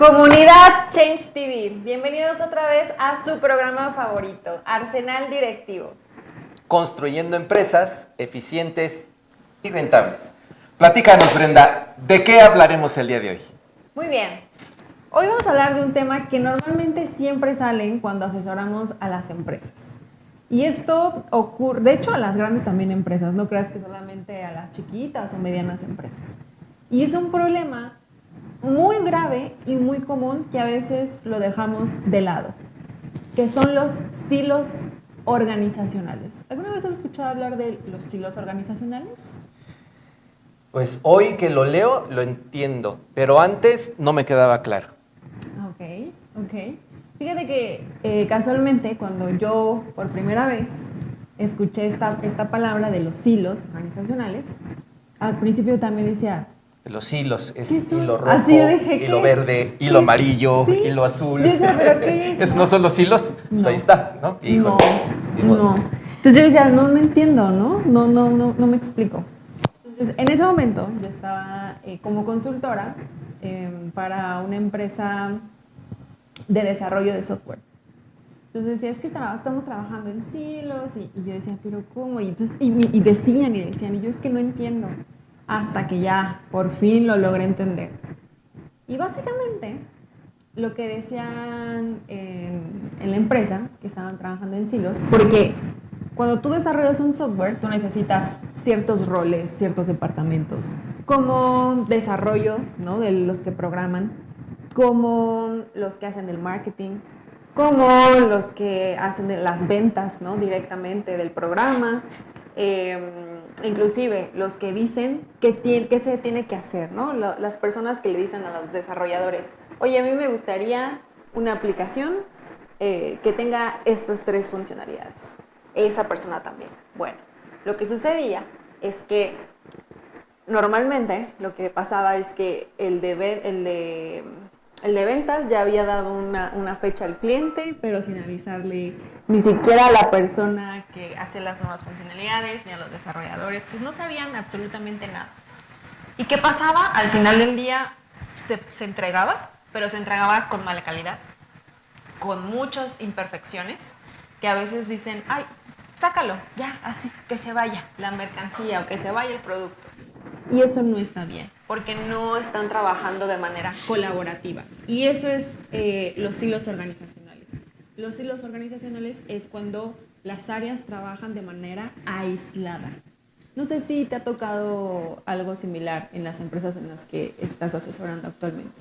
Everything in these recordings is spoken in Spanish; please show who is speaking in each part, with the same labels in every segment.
Speaker 1: Comunidad Change TV, bienvenidos otra vez a su programa favorito, Arsenal Directivo.
Speaker 2: Construyendo empresas eficientes y rentables. Platícanos, Brenda, ¿de qué hablaremos el día de hoy?
Speaker 1: Muy bien, hoy vamos a hablar de un tema que normalmente siempre sale cuando asesoramos a las empresas. Y esto ocurre, de hecho, a las grandes también empresas, no creas que solamente a las chiquitas o medianas empresas. Y es un problema muy grave y muy común que a veces lo dejamos de lado, que son los silos organizacionales. ¿Alguna vez has escuchado hablar de los silos organizacionales?
Speaker 2: Pues hoy que lo leo, lo entiendo, pero antes no me quedaba claro.
Speaker 1: Ok. Fíjate que casualmente cuando yo por primera vez escuché esta palabra de los silos organizacionales, al principio también decía,
Speaker 2: Los hilos, es
Speaker 1: ¿qué son?
Speaker 2: hilo rojo,
Speaker 1: Así yo dije,
Speaker 2: hilo
Speaker 1: ¿qué?
Speaker 2: verde, hilo amarillo,
Speaker 1: ¿Sí?
Speaker 2: hilo azul.
Speaker 1: Yo decía, ¿pero qué es?
Speaker 2: ¿Esos no son los hilos? Pues
Speaker 1: No.
Speaker 2: ahí está, ¿no? Híjole.
Speaker 1: No. Entonces yo decía, no entiendo, ¿no? No me explico. Entonces, en ese momento yo estaba como consultora para una empresa de desarrollo de software. Entonces decía, es que estamos trabajando en silos y yo decía, ¿pero cómo? Y decían, y yo es que no entiendo. Hasta que ya, por fin lo logré entender. Y básicamente, lo que decían en la empresa, que estaban trabajando en silos, porque cuando tú desarrollas un software, tú necesitas ciertos roles, ciertos departamentos, como desarrollo, ¿no?, de los que programan, como los que hacen el marketing, como los que hacen las ventas, ¿no?, directamente del programa, inclusive los que dicen qué se tiene que hacer, ¿no? Las personas que le dicen a los desarrolladores, oye, a mí me gustaría una aplicación que tenga estas 3 funcionalidades. Esa persona también. Bueno, lo que sucedía es que normalmente lo que pasaba es que el de ventas ya había dado una fecha al cliente, pero sin avisarle ni siquiera a la persona que hace las nuevas funcionalidades, ni a los desarrolladores. Entonces no sabían absolutamente nada. ¿Y qué pasaba? Al final del día se entregaba, pero se entregaba con mala calidad, con muchas imperfecciones, que a veces dicen, ay, sácalo, ya, así, que se vaya la mercancía o que se vaya el producto. Y eso no está bien, porque no están trabajando de manera colaborativa. Y eso es los silos organizacionales. Los silos organizacionales es cuando las áreas trabajan de manera aislada. No sé si te ha tocado algo similar en las empresas en las que estás asesorando actualmente.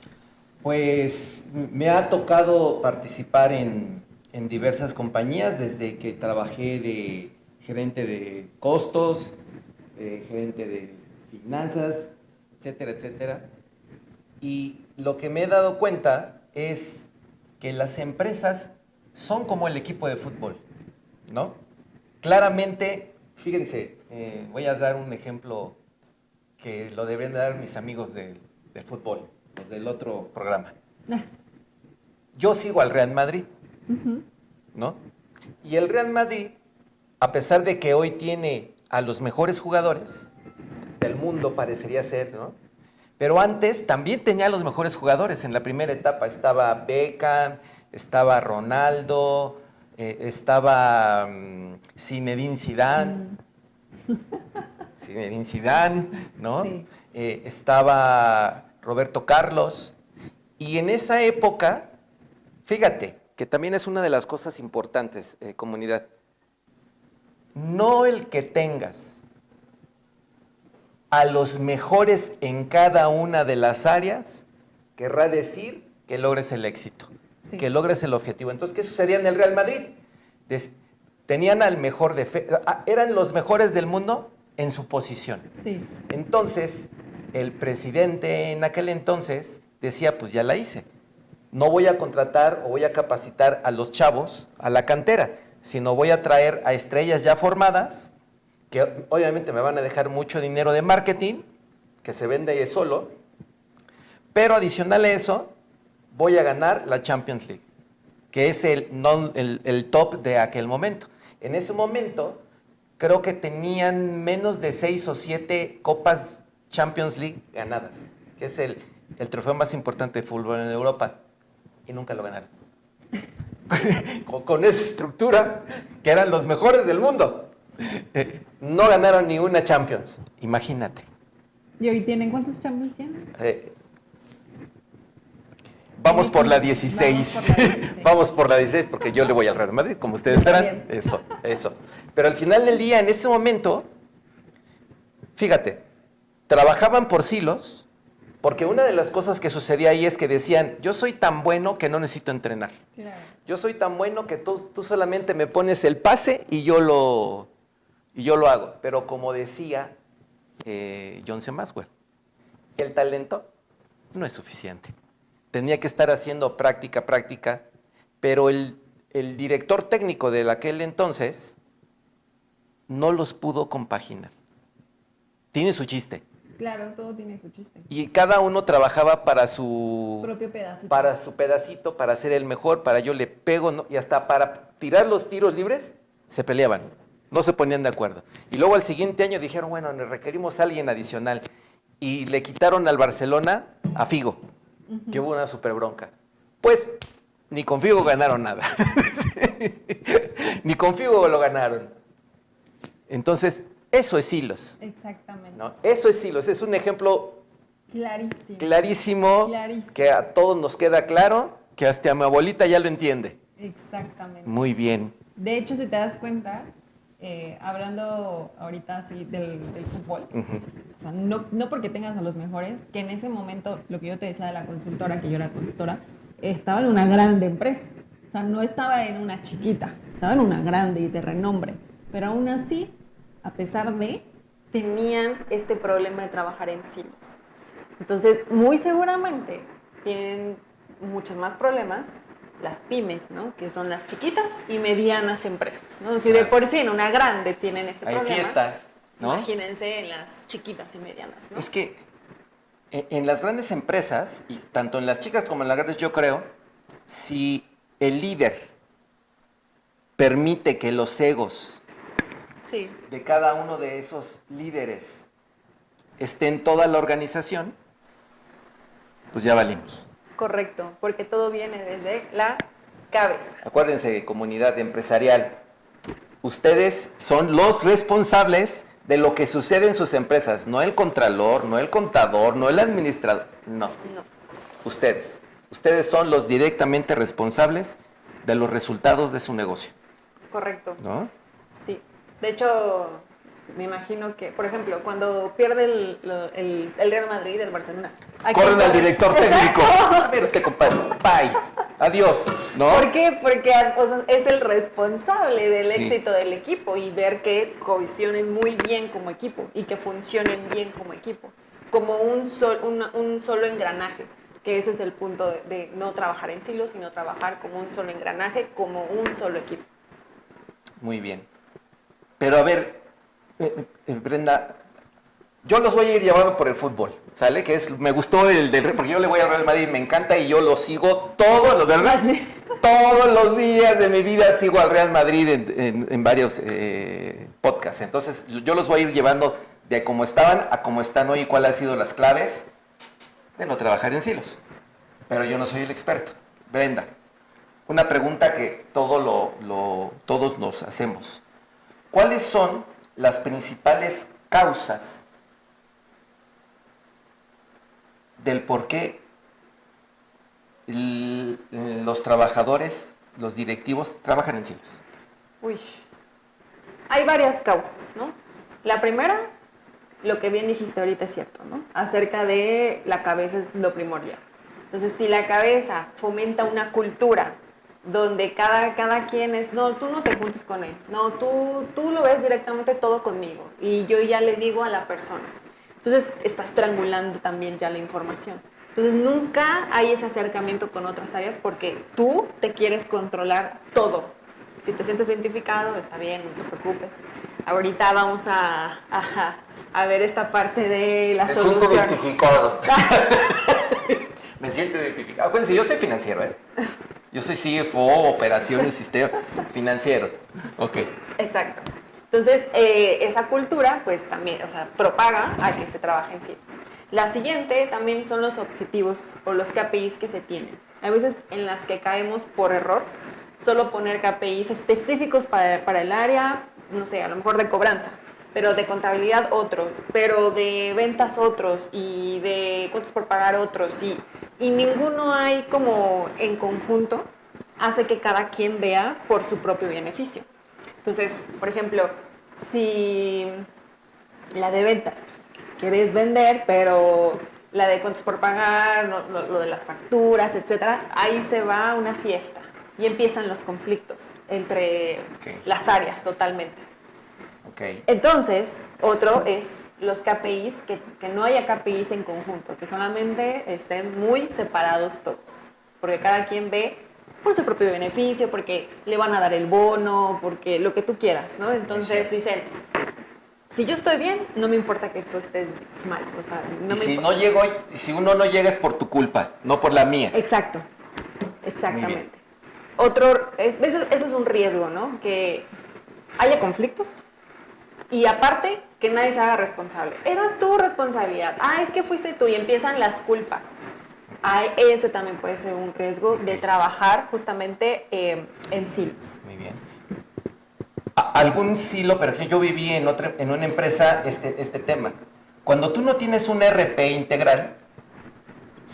Speaker 2: Pues me ha tocado participar en diversas compañías, desde que trabajé de gerente de costos, gerente de finanzas, etcétera, etcétera. Y lo que me he dado cuenta es que las empresas son como el equipo de fútbol, ¿no? Claramente, fíjense, voy a dar un ejemplo que lo deberían dar mis amigos del fútbol, los del otro programa. Yo sigo al Real Madrid, ¿no? Y el Real Madrid, a pesar de que hoy tiene a los mejores jugadores del mundo, parecería ser, ¿no? Pero antes también tenía a los mejores jugadores. En la primera etapa estaba Beckham, estaba Ronaldo, estaba Zinedine Zidane, ¿no?
Speaker 1: Sí.
Speaker 2: Estaba Roberto Carlos. Y en esa época, fíjate, que también es una de las cosas importantes, comunidad. No el que tengas a los mejores en cada una de las áreas querrá decir que logres el éxito, sí, que logres el objetivo. Entonces, ¿qué sucedía en el Real Madrid? Tenían al mejor eran los mejores del mundo en su posición.
Speaker 1: Sí.
Speaker 2: Entonces, el presidente en aquel entonces decía, pues ya la hice. No voy a contratar o voy a capacitar a los chavos a la cantera, sino voy a traer a estrellas ya formadas, que obviamente me van a dejar mucho dinero de marketing, que se vende solo, pero adicional a eso, voy a ganar la Champions League, que es el top de aquel momento. En ese momento, creo que tenían menos de 6 o 7 copas Champions League ganadas, que es el trofeo más importante de fútbol en Europa y nunca lo ganaron. con esa estructura, que eran los mejores del mundo. No ganaron ni una Champions, imagínate.
Speaker 1: ¿Y hoy tienen cuántos Champions tienen?
Speaker 2: Vamos por la 16. Vamos por la 16 porque yo le voy al Real Madrid, como ustedes verán. Eso. Pero al final del día, en ese momento, fíjate, trabajaban por silos, porque una de las cosas que sucedía ahí es que decían, yo soy tan bueno que no necesito entrenar. Claro. Yo soy tan bueno que tú solamente me pones el pase y yo lo hago. Pero como decía John C. Maxwell, el talento no es suficiente. Tenía que estar haciendo práctica, pero el director técnico de aquel entonces no los pudo compaginar. Tiene su chiste.
Speaker 1: Claro, todo tiene su chiste.
Speaker 2: Y cada uno trabajaba para su
Speaker 1: propio pedacito.
Speaker 2: Para su pedacito, para ser el mejor, para yo le pego, ¿no? Y hasta para tirar los tiros libres se peleaban. No se ponían de acuerdo. Y luego al siguiente año dijeron, bueno, le requerimos a alguien adicional. Y le quitaron al Barcelona a Figo, que hubo una super bronca. Pues ni con Figo ganaron nada. Ni con Figo lo ganaron. Entonces, eso es hilos.
Speaker 1: Exactamente.
Speaker 2: ¿No? Eso es hilos. Es un ejemplo clarísimo, que a todos nos queda claro, que hasta a mi abuelita ya lo entiende.
Speaker 1: Exactamente.
Speaker 2: Muy bien.
Speaker 1: De hecho, si te das cuenta, hablando ahorita así del fútbol, o sea, no porque tengas a los mejores, que en ese momento, lo que yo te decía de la consultora, que yo era consultora, estaba en una grande empresa. O sea, no estaba en una chiquita, estaba en una grande y de renombre. Pero aún así, a pesar de, tenían este problema de trabajar en silos. Entonces, muy seguramente tienen muchos más problemas las pymes, ¿no? Que son las chiquitas y medianas empresas, ¿no? Si de por sí en una grande tienen este problema.
Speaker 2: Hay fiesta, ¿no?
Speaker 1: Imagínense en las chiquitas y medianas, ¿no?
Speaker 2: Es que en las grandes empresas, y tanto en las chicas como en las grandes, yo creo, si el líder permite que los egos de cada uno de esos líderes esté en toda la organización, pues ya valimos.
Speaker 1: Correcto, porque todo viene desde la cabeza.
Speaker 2: Acuérdense, comunidad empresarial, ustedes son los responsables de lo que sucede en sus empresas, no el contralor, no el contador, no el administrador, no. Ustedes son los directamente responsables de los resultados de su negocio.
Speaker 1: Correcto.
Speaker 2: ¿No?
Speaker 1: Sí. De hecho, me imagino que, por ejemplo, cuando pierde el Real Madrid, el Barcelona.
Speaker 2: Corren al director técnico. Pero este compadre, bye, adiós, ¿no?
Speaker 1: ¿Por qué? Porque o sea, es el responsable del éxito del equipo y ver que cohesionen muy bien como equipo y que funcionen bien como equipo. Como un solo engranaje, que ese es el punto de no trabajar en silos, sino trabajar como un solo engranaje, como un solo equipo.
Speaker 2: Muy bien. Pero a ver, Brenda, yo los voy a ir llevando por el fútbol, ¿sale? Me gustó porque yo le voy al Real Madrid, me encanta y yo lo sigo todos los días de mi vida sigo al Real Madrid en varios podcasts. Entonces, yo los voy a ir llevando de cómo estaban a cómo están hoy y cuáles han sido las claves de no trabajar en silos. Pero yo no soy el experto. Brenda, una pregunta que todos nos hacemos. ¿Cuáles son las principales causas del por qué los trabajadores, los directivos, trabajan en silos?
Speaker 1: Hay varias causas, ¿no? La primera, lo que bien dijiste ahorita es cierto, ¿no? Acerca de la cabeza es lo primordial. Entonces, si la cabeza fomenta una cultura donde cada quien es, no, tú no te juntes con él, no, tú lo ves directamente todo conmigo y yo ya le digo a la persona. Entonces, estás triangulando también ya la información. Entonces, nunca hay ese acercamiento con otras áreas porque tú te quieres controlar todo. Si te sientes identificado, está bien, no te preocupes. Ahorita vamos a ver esta parte de la solución.
Speaker 2: Me siento identificado. Me siento identificado. Acuérdense, yo soy financiero, ¿eh? Yo soy CFO, operaciones, sistema financiero. Ok.
Speaker 1: Exacto. Entonces, esa cultura, pues también, o sea, propaga a que se trabaje en silos. La siguiente también son los objetivos o los KPIs que se tienen. Hay veces en las que caemos por error, solo poner KPIs específicos para el área, no sé, a lo mejor de cobranza, pero de contabilidad otros, pero de ventas otros y de cuentos por pagar otros, y ninguno hay como en conjunto, hace que cada quien vea por su propio beneficio. Entonces, por ejemplo, si la de ventas, pues, quieres vender, pero la de cuentos por pagar, lo de las facturas, etcétera, ahí se va una fiesta y empiezan los conflictos entre las áreas totalmente. Entonces, otro es los KPIs, que no haya KPIs en conjunto, que solamente estén muy separados todos, porque cada quien ve por su propio beneficio, porque le van a dar el bono, porque lo que tú quieras, ¿no? Entonces dicen, si yo estoy bien, no me importa que tú estés mal, o sea, no me importa.
Speaker 2: Si uno no llega es por tu culpa, no por la mía.
Speaker 1: Exacto, exactamente. Otro, eso es un riesgo, ¿no? Que haya conflictos. Y aparte, que nadie se haga responsable. Era tu responsabilidad. Es que fuiste tú y empiezan las culpas. Ese también puede ser un riesgo de trabajar justamente en silos.
Speaker 2: Muy bien. Algún silo, pero yo viví en una empresa este tema. Cuando tú no tienes un RP integral,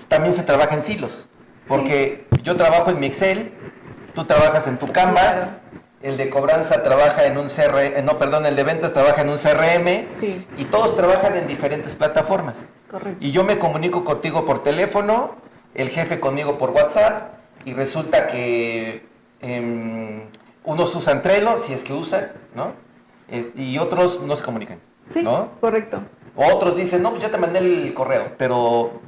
Speaker 2: también se trabaja en silos. Porque yo trabajo en mi Excel, tú trabajas en tu Canvas. Claro. El de cobranza trabaja en un el de ventas trabaja en un CRM,
Speaker 1: sí.
Speaker 2: Y todos trabajan en diferentes plataformas.
Speaker 1: Correcto.
Speaker 2: Y yo me comunico contigo por teléfono, el jefe conmigo por WhatsApp, y resulta que unos usan Trello, si es que usan, ¿no? Y otros no se comunican,
Speaker 1: sí,
Speaker 2: ¿no?
Speaker 1: Correcto.
Speaker 2: Otros dicen, no, pues ya te mandé el correo, pero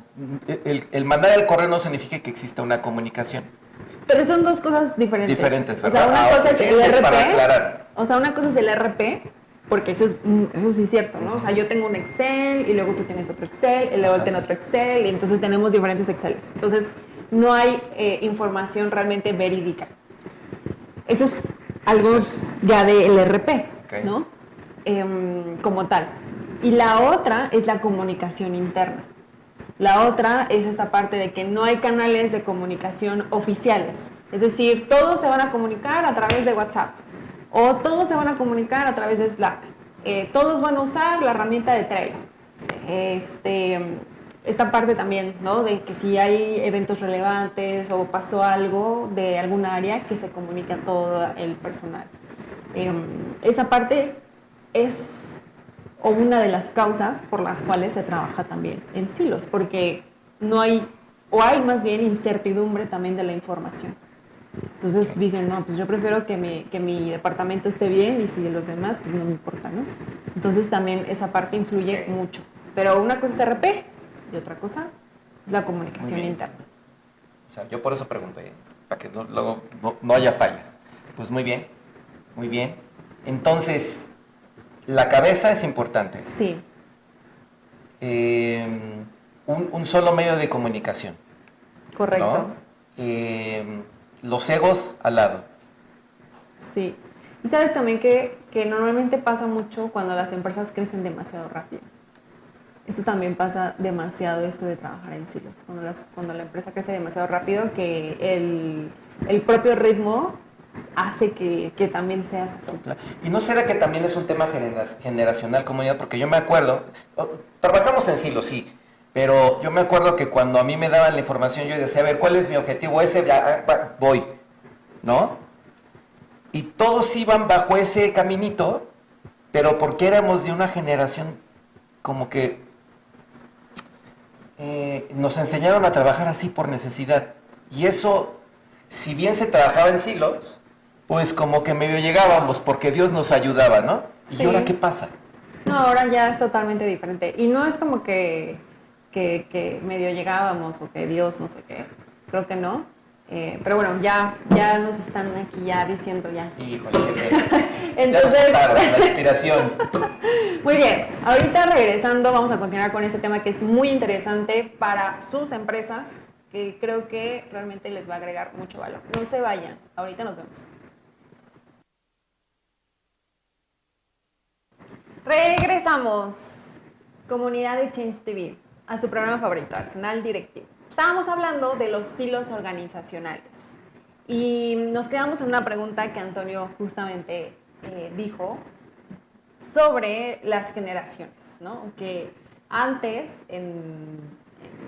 Speaker 2: el mandar el correo no significa que exista una comunicación.
Speaker 1: Pero son dos cosas diferentes.
Speaker 2: Diferentes, ¿verdad?
Speaker 1: O sea, una cosa es el RP.
Speaker 2: Para aclarar.
Speaker 1: O sea, una cosa es el RP, porque eso sí es cierto, ¿no? O sea, yo tengo un Excel y luego tú tienes otro Excel y luego él tiene otro Excel y entonces tenemos diferentes Exceles. Entonces, no hay información realmente verídica. Eso es algo ya del RP, ¿no? Como tal. Y la otra es la comunicación interna. La otra es esta parte de que no hay canales de comunicación oficiales. Es decir, todos se van a comunicar a través de WhatsApp o todos se van a comunicar a través de Slack. Todos van a usar la herramienta de Trello. Esta parte también, ¿no? De que si hay eventos relevantes o pasó algo de alguna área, que se comunique a todo el personal. Esa parte es una de las causas por las cuales se trabaja también en silos, porque no hay, o hay más bien incertidumbre también de la información. Entonces dicen, no, pues yo prefiero que mi departamento esté bien y si de los demás, pues no me importa, ¿no? Entonces también esa parte influye mucho. Pero una cosa es RP y otra cosa es la comunicación interna.
Speaker 2: O sea, yo por eso pregunto, para que luego no haya fallas. Pues muy bien, muy bien. Entonces, la cabeza es importante.
Speaker 1: Sí.
Speaker 2: Un solo medio de comunicación.
Speaker 1: Correcto.
Speaker 2: ¿No? Los egos al lado.
Speaker 1: Sí. Y sabes también que normalmente pasa mucho cuando las empresas crecen demasiado rápido. Eso también pasa demasiado, esto de trabajar en silos. Cuando la empresa crece demasiado rápido, que el propio ritmo hace que también seas así.
Speaker 2: ¿Y no será que también es un tema generacional, comunidad? Porque yo me acuerdo, trabajamos en silos, sí, pero yo me acuerdo que cuando a mí me daban la información, yo decía, a ver, ¿cuál es mi objetivo? Ese, voy, ¿no? Y todos iban bajo ese caminito, pero porque éramos de una generación como que nos enseñaron a trabajar así por necesidad. Y eso, si bien se trabajaba en silos, pues como que medio llegábamos porque Dios nos ayudaba, ¿no?
Speaker 1: Sí.
Speaker 2: ¿Y ahora qué pasa?
Speaker 1: No, ahora ya es totalmente diferente. Y no es como que medio llegábamos o que Dios no sé qué. Creo que no. Pero bueno, ya nos están aquí ya diciendo ya.
Speaker 2: Híjole, qué
Speaker 1: entonces,
Speaker 2: ya la inspiración.
Speaker 1: Muy bien, ahorita regresando vamos a continuar con este tema que es muy interesante para sus empresas, que creo que realmente les va a agregar mucho valor. No se vayan, ahorita nos vemos. Regresamos, comunidad de Change TV. a su programa favorito, Arsenal Directivo. Estábamos hablando de los silos organizacionales y nos quedamos en una pregunta que Antonio justamente dijo sobre las generaciones, ¿no? Que antes, en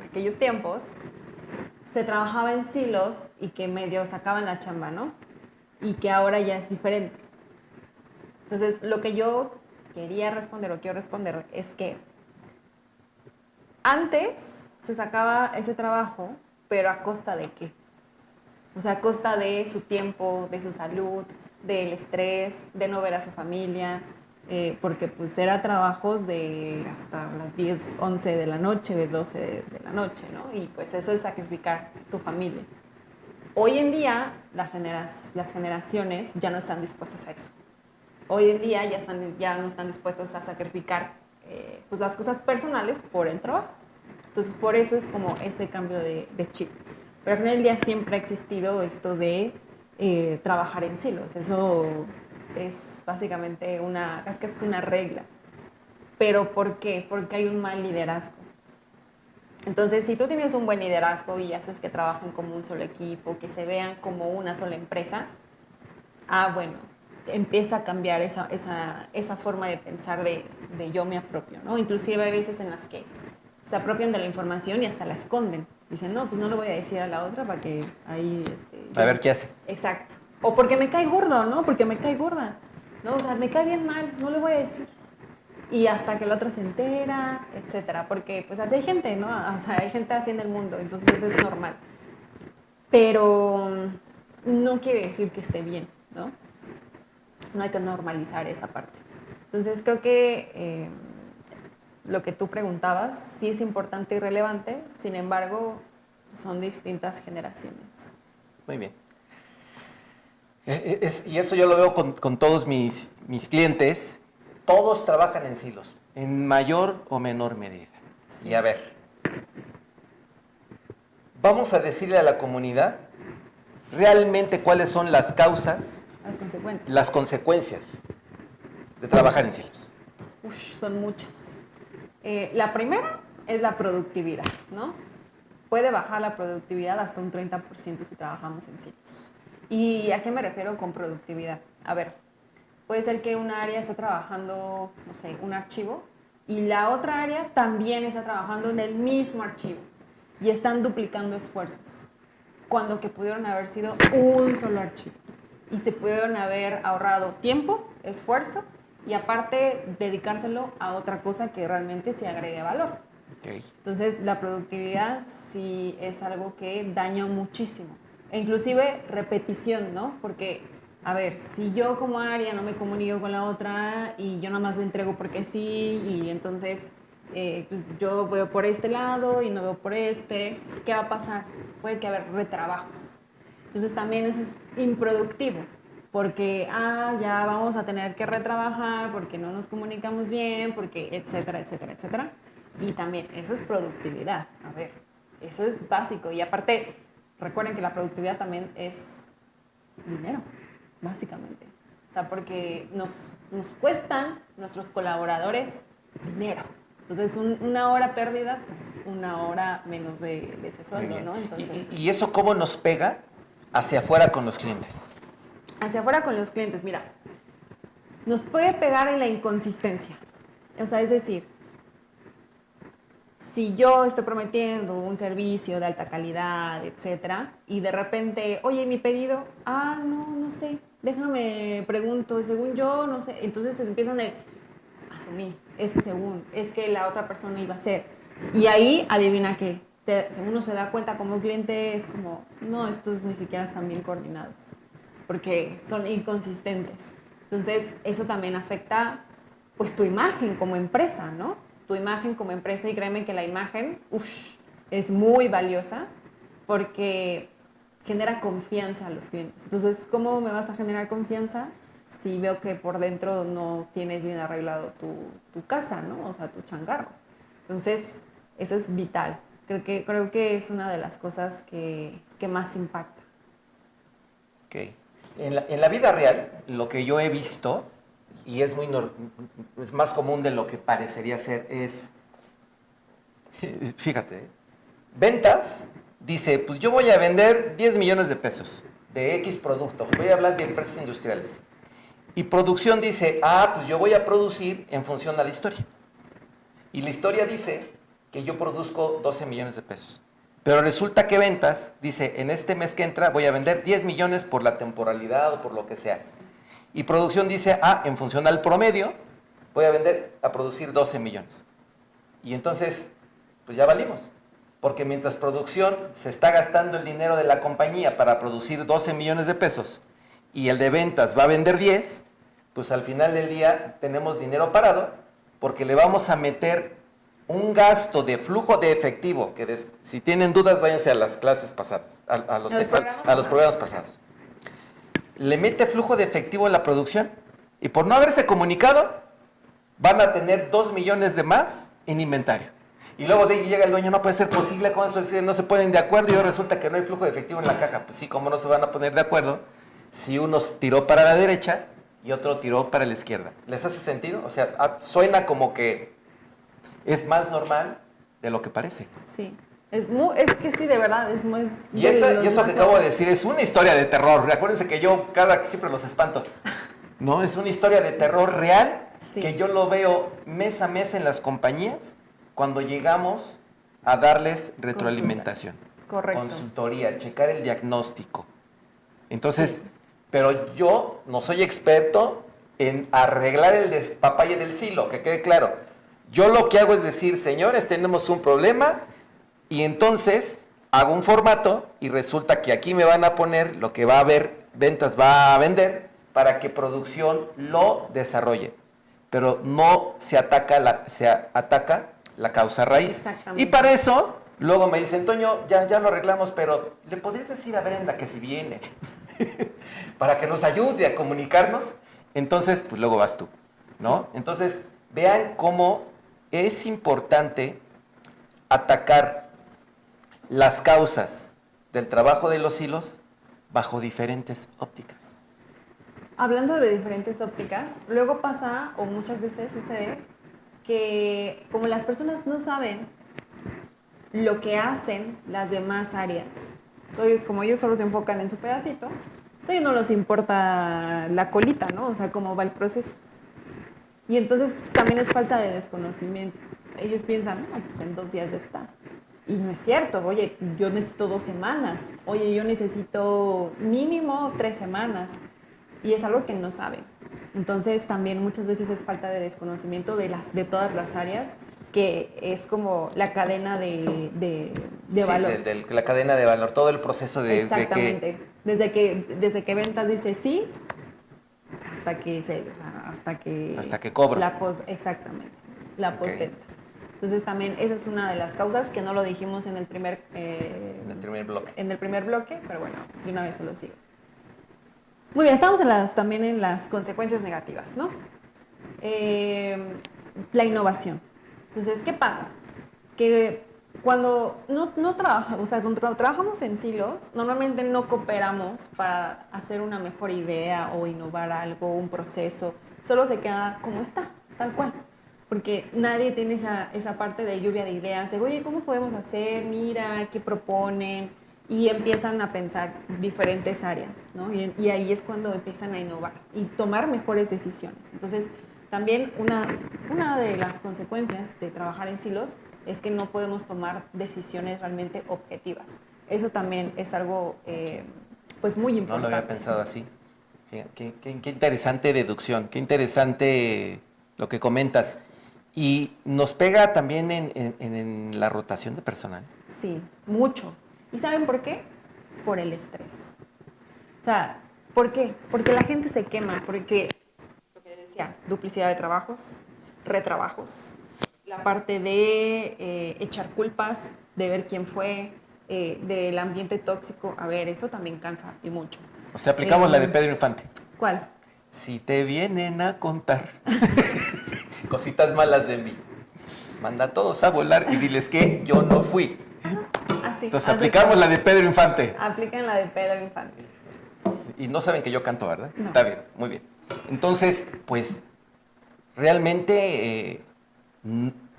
Speaker 1: aquellos tiempos, se trabajaba en silos y que medio sacaban la chamba, ¿no? Y que ahora ya es diferente. Entonces, lo que yo quería responder o quiero responder es que antes se sacaba ese trabajo, pero ¿a costa de qué? O sea, a costa de su tiempo, de su salud, del estrés, de no ver a su familia, porque pues era trabajos de hasta las 10, 11 de la noche, 12 de la noche, ¿no? Y pues eso es sacrificar tu familia. Hoy en día las generaciones ya no están dispuestas a eso. Hoy en día ya no están dispuestas a sacrificar pues las cosas personales por el trabajo. Entonces por eso es como ese cambio de chip. Pero al final del día siempre ha existido esto de trabajar en silos. Eso es básicamente casi que una regla. ¿Pero por qué? Porque hay un mal liderazgo. Entonces, si tú tienes un buen liderazgo y haces que trabajen como un solo equipo, que se vean como una sola empresa, bueno, empieza a cambiar esa forma de pensar de yo me apropio, ¿no? Inclusive hay veces en las que se apropian de la información y hasta la esconden. Dicen, no, pues no lo voy a decir a la otra para que ahí...
Speaker 2: A ver qué hace.
Speaker 1: Exacto. O porque me cae gordo, ¿no? Porque me cae gorda. ¿No? O sea, me cae bien mal, no le voy a decir. Y hasta que la otra se entera, etcétera. Porque pues así hay gente, ¿no? O sea, hay gente así en el mundo, entonces es normal. Pero no quiere decir que esté bien, ¿no? No hay que normalizar esa parte. Entonces creo que lo que tú preguntabas sí es importante y relevante, sin embargo, son distintas generaciones.
Speaker 2: Muy bien. Y eso yo lo veo con todos mis clientes. Todos trabajan en silos, en mayor o menor medida. Sí. Y a ver, vamos a decirle a la comunidad realmente cuáles son las causas, las consecuencias de trabajar en silos.
Speaker 1: Son muchas. La primera es la productividad, ¿no? Puede bajar la productividad hasta un 30% si trabajamos en silos. ¿Y a qué me refiero con productividad? A ver, puede ser que una área está trabajando, no sé, un archivo y la otra área también está trabajando en el mismo archivo y están duplicando esfuerzos, cuando que pudieron haber sido un solo archivo y se pudieron haber ahorrado tiempo, esfuerzo y aparte dedicárselo a otra cosa que realmente se agregue valor.
Speaker 2: Okay.
Speaker 1: Entonces la productividad sí es algo que daña muchísimo e inclusive repetición, ¿no? Porque a ver, si yo como área no me comunico con la otra y yo nada más lo entrego porque sí y entonces pues yo veo por este lado y no veo por este, ¿qué va a pasar? Puede que haber retrabajos. Entonces también eso es improductivo porque ya vamos a tener que retrabajar porque no nos comunicamos bien, porque etcétera, etcétera, etcétera. Y también eso es productividad. A ver, eso es básico y aparte recuerden que la productividad también es dinero. Básicamente. O sea, porque nos cuestan nuestros colaboradores dinero. Entonces, una hora pérdida, pues una hora menos de ese sueldo, ¿no? Entonces,
Speaker 2: ¿Y eso cómo nos pega hacia afuera con los clientes?
Speaker 1: Hacia afuera con los clientes, mira, nos puede pegar en la inconsistencia. O sea, es decir, si yo estoy prometiendo un servicio de alta calidad, etcétera, y de repente, oye, mi pedido, no sé, déjame pregunto, según yo, no sé, entonces se empiezan a asumir, es que según, es que la otra persona iba a hacer, y ahí adivina qué, uno se da cuenta como cliente, es como, no, estos ni siquiera están bien coordinados, porque son inconsistentes, entonces eso también afecta, pues, tu imagen como empresa, ¿no? Tu imagen como empresa y créeme que la imagen es muy valiosa porque genera confianza a los clientes. Entonces, ¿cómo me vas a generar confianza si veo que por dentro no tienes bien arreglado tu casa, ¿no? O sea, tu changarro. Entonces, eso es vital. Creo que es una de las cosas que más impacta.
Speaker 2: Ok. En la vida real, lo que yo he visto y es más común de lo que parecería ser, es Fíjate, ventas dice, pues yo voy a vender 10 millones de pesos de X producto. Voy a hablar de empresas industriales. Y producción dice, pues yo voy a producir en función a la historia. Y la historia dice que yo produzco 12 millones de pesos. Pero resulta que ventas dice, en este mes que entra voy a vender 10 millones por la temporalidad o por lo que sea. Y producción dice, en función al promedio, voy a producir 12 millones. Y entonces, pues ya valimos. Porque mientras producción se está gastando el dinero de la compañía para producir 12 millones de pesos y el de ventas va a vender 10, pues al final del día tenemos dinero parado porque le vamos a meter un gasto de flujo de efectivo, que si tienen dudas váyanse a las clases pasadas, a los programas pasados. Le mete flujo de efectivo en la producción y por no haberse comunicado van a tener 2 millones de más en inventario. Y luego de ahí llega el dueño, no puede ser posible, ¿cómo eso? No se ponen de acuerdo y ahora resulta que no hay flujo de efectivo en la caja. Pues sí, ¿cómo no se van a poner de acuerdo si uno tiró para la derecha y otro tiró para la izquierda? ¿Les hace sentido? O sea, suena como que es más normal de lo que parece.
Speaker 1: Sí, es que sí, de verdad, es muy...
Speaker 2: Y eso que acabo de decir es una historia de terror. Acuérdense que yo siempre los espanto. No, es una historia de terror real, sí, que yo lo veo mes a mes en las compañías cuando llegamos a darles retroalimentación.
Speaker 1: Correcto.
Speaker 2: Consultoría, checar el diagnóstico. Entonces, sí, pero yo no soy experto en arreglar el despapalle del silo, que quede claro. Yo lo que hago es decir, señores, tenemos un problema y entonces hago un formato y resulta que aquí me van a poner lo que va a haber, ventas va a vender para que producción lo desarrolle. Pero no se ataca la causa raíz. Y para eso, luego me dicen, Toño, ya lo arreglamos, pero ¿le podrías decir a Brenda que si viene? Para que nos ayude a comunicarnos. Entonces, pues luego vas tú, ¿no? Sí. Entonces, vean cómo es importante atacar las causas del trabajo de los hilos bajo diferentes ópticas.
Speaker 1: Hablando de diferentes ópticas, luego pasa, o muchas veces sucede, que como las personas no saben lo que hacen las demás áreas, entonces como ellos solo se enfocan en su pedacito, a ellos no les importa la colita, ¿no? O sea, cómo va el proceso. Y entonces también es falta de desconocimiento. Ellos piensan, no, pues en 2 días ya está. Y no es cierto. Oye, yo necesito 2 semanas. Oye, yo necesito mínimo 3 semanas. Y es algo que no saben. Entonces también muchas veces es falta de desconocimiento de todas las áreas, que es como la cadena de valor.
Speaker 2: Sí, la cadena de valor, todo el proceso
Speaker 1: Exactamente. Desde que ventas dice sí, hasta que
Speaker 2: cobro.
Speaker 1: Exactamente, la postventa. Entonces también esa es una de las causas que no lo dijimos en el primer
Speaker 2: bloque.
Speaker 1: En el primer bloque, pero bueno, de una vez se los digo. Muy bien, estamos también en las consecuencias negativas, ¿no? La innovación. Entonces, ¿qué pasa? Que cuando cuando trabajamos en silos, normalmente no cooperamos para hacer una mejor idea o innovar algo, un proceso. Solo se queda como está, tal cual. Porque nadie tiene esa parte de lluvia de ideas, de, oye, ¿cómo podemos hacer? Mira, ¿qué proponen? Y empiezan a pensar diferentes áreas, ¿no? Y ahí es cuando empiezan a innovar y tomar mejores decisiones. Entonces, también una de las consecuencias de trabajar en silos es que no podemos tomar decisiones realmente objetivas. Eso también es algo pues muy importante.
Speaker 2: No lo había pensado así. Qué interesante deducción, qué interesante lo que comentas. Y nos pega también en la rotación de personal.
Speaker 1: Sí, mucho. ¿Y saben por qué? Por el estrés. O sea, ¿por qué? Porque la gente se quema, porque, lo que decía, duplicidad de trabajos, retrabajos, la parte de echar culpas, de ver quién fue, del ambiente tóxico. A ver, eso también cansa y mucho.
Speaker 2: O sea, aplicamos la de Pedro Infante.
Speaker 1: ¿Cuál?
Speaker 2: Si te vienen a contar cositas malas de mí, manda a todos a volar y diles que yo no fui.
Speaker 1: Así,
Speaker 2: entonces aplicamos la de Pedro Infante.
Speaker 1: Aplican la de Pedro Infante.
Speaker 2: Y no saben que yo canto, ¿verdad?
Speaker 1: No.
Speaker 2: Está bien, muy bien. Entonces, pues, realmente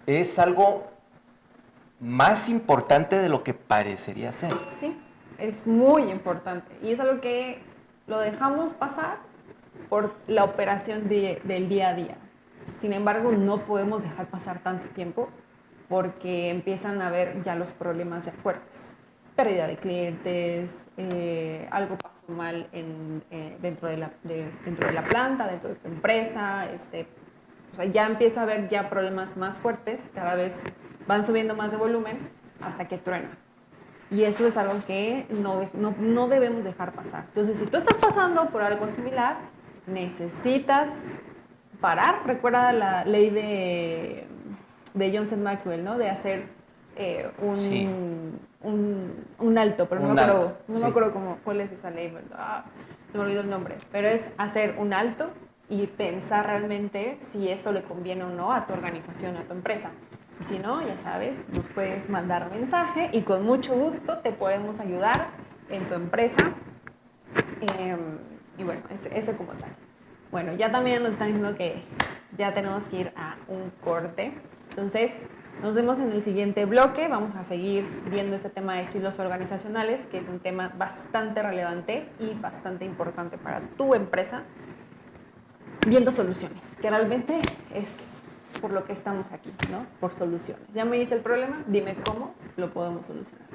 Speaker 2: es algo más importante de lo que parecería ser.
Speaker 1: Sí, es muy importante. Y es algo que lo dejamos pasar por la operación del día a día. Sin embargo, no podemos dejar pasar tanto tiempo porque empiezan a haber ya los problemas ya fuertes. Pérdida de clientes, algo pasó mal dentro de la planta, dentro de tu empresa, o sea, ya empieza a haber ya problemas más fuertes, cada vez van subiendo más de volumen hasta que truena. Y eso es algo que no debemos dejar pasar. Entonces, si tú estás pasando por algo similar, necesitas parar. Recuerda la ley de Johnson Maxwell, ¿no? De hacer
Speaker 2: Sí.
Speaker 1: un alto, pero no
Speaker 2: Un
Speaker 1: me acuerdo,
Speaker 2: alto,
Speaker 1: no
Speaker 2: sí.
Speaker 1: me acuerdo cuál es esa ley, ¿verdad? Se me olvidó el nombre. Pero es hacer un alto y pensar realmente si esto le conviene o no a tu organización, a tu empresa. Y si no, ya sabes, nos puedes mandar un mensaje y con mucho gusto te podemos ayudar en tu empresa. Y bueno, eso como tal. Bueno, ya también nos están diciendo que ya tenemos que ir a un corte. Entonces, nos vemos en el siguiente bloque. Vamos a seguir viendo este tema de silos organizacionales, que es un tema bastante relevante y bastante importante para tu empresa. Viendo soluciones, que realmente es por lo que estamos aquí, ¿no? Por soluciones. Ya me hice el problema, dime cómo lo podemos solucionar.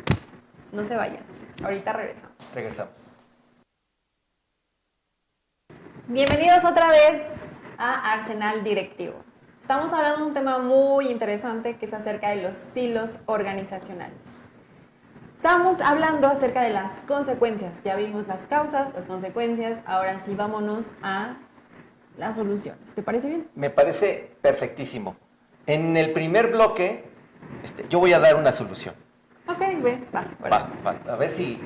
Speaker 1: No se vayan, ahorita regresamos.
Speaker 2: Regresamos.
Speaker 1: Bienvenidos otra vez a Arsenal Directivo. Estamos hablando de un tema muy interesante que es acerca de los silos organizacionales. Estamos hablando acerca de las consecuencias. Ya vimos las causas, las consecuencias. Ahora sí, vámonos a las soluciones. ¿Te parece bien?
Speaker 2: Me parece perfectísimo. En el primer bloque, yo voy a dar una solución.
Speaker 1: Ok, ve, va.
Speaker 2: Va, a ver si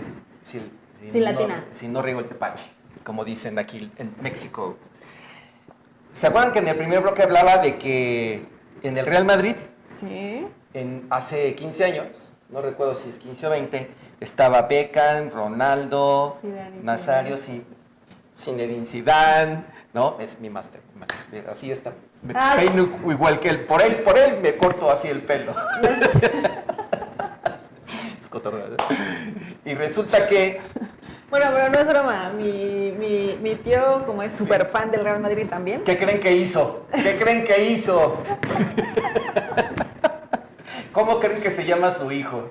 Speaker 1: latina.
Speaker 2: si no riego el tepache, como dicen aquí en México. ¿Se acuerdan que en el primer bloque hablaba de que en el Real Madrid,
Speaker 1: Sí.
Speaker 2: hace 15 años, no recuerdo si es 15 o 20, estaba Beckham, Ronaldo,
Speaker 1: Zidane,
Speaker 2: Nazario, Zinedine Zidane, ¿no? Es mi máster, así está. Me peino igual que él, por él me corto así el pelo. Es cotorreo. Y resulta que...
Speaker 1: Bueno, pero no es broma. Mi tío, como es súper fan del Real Madrid también.
Speaker 2: ¿Qué creen que hizo? ¿Qué creen que hizo? ¿Cómo creen que se llama su hijo?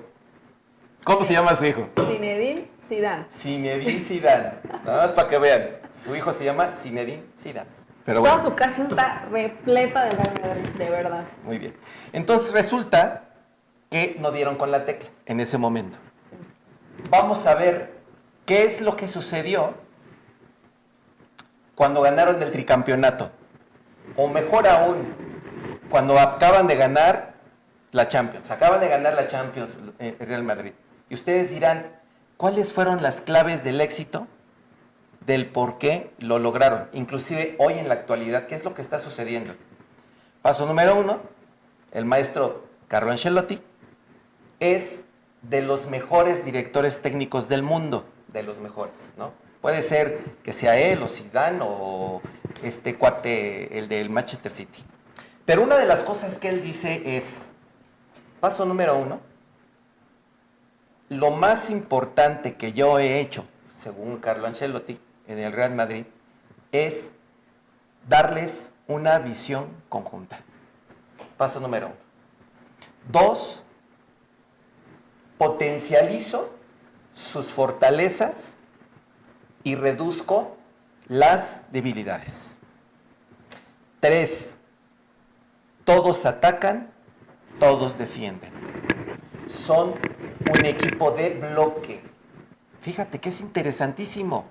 Speaker 2: ¿Cómo se llama su hijo?
Speaker 1: Zinedine Zidane.
Speaker 2: Zinedine Zidane. Nada más para que vean. Su hijo se llama Zinedine Zidane. Pero
Speaker 1: Toda
Speaker 2: bueno,
Speaker 1: su casa está repleta del Real Madrid, de verdad.
Speaker 2: muy bien. Entonces resulta que no dieron con la tecla en ese momento. Vamos a ver qué es lo que sucedió cuando ganaron el tricampeonato. O mejor aún, cuando acaban de ganar la Champions. Acaban de ganar la Champions Real Madrid. Y ustedes dirán, ¿cuáles fueron las claves del éxito? Del por qué lo lograron. Inclusive hoy en la actualidad, ¿qué es lo que está sucediendo? Paso número 1, el maestro Carlo Ancelotti es de los mejores directores técnicos del mundo, de los mejores, ¿no? Puede ser que sea él o Zidane o este cuate, el del Manchester City. Pero una de las cosas que él dice es, paso número 1, lo más importante que yo he hecho, según Carlo Ancelotti, en el Real Madrid, es darles una visión conjunta. Paso número 1. 2, potencializo sus fortalezas y reduzco las debilidades. 3, todos atacan, todos defienden. Son un equipo de bloque. Fíjate que es interesantísimo.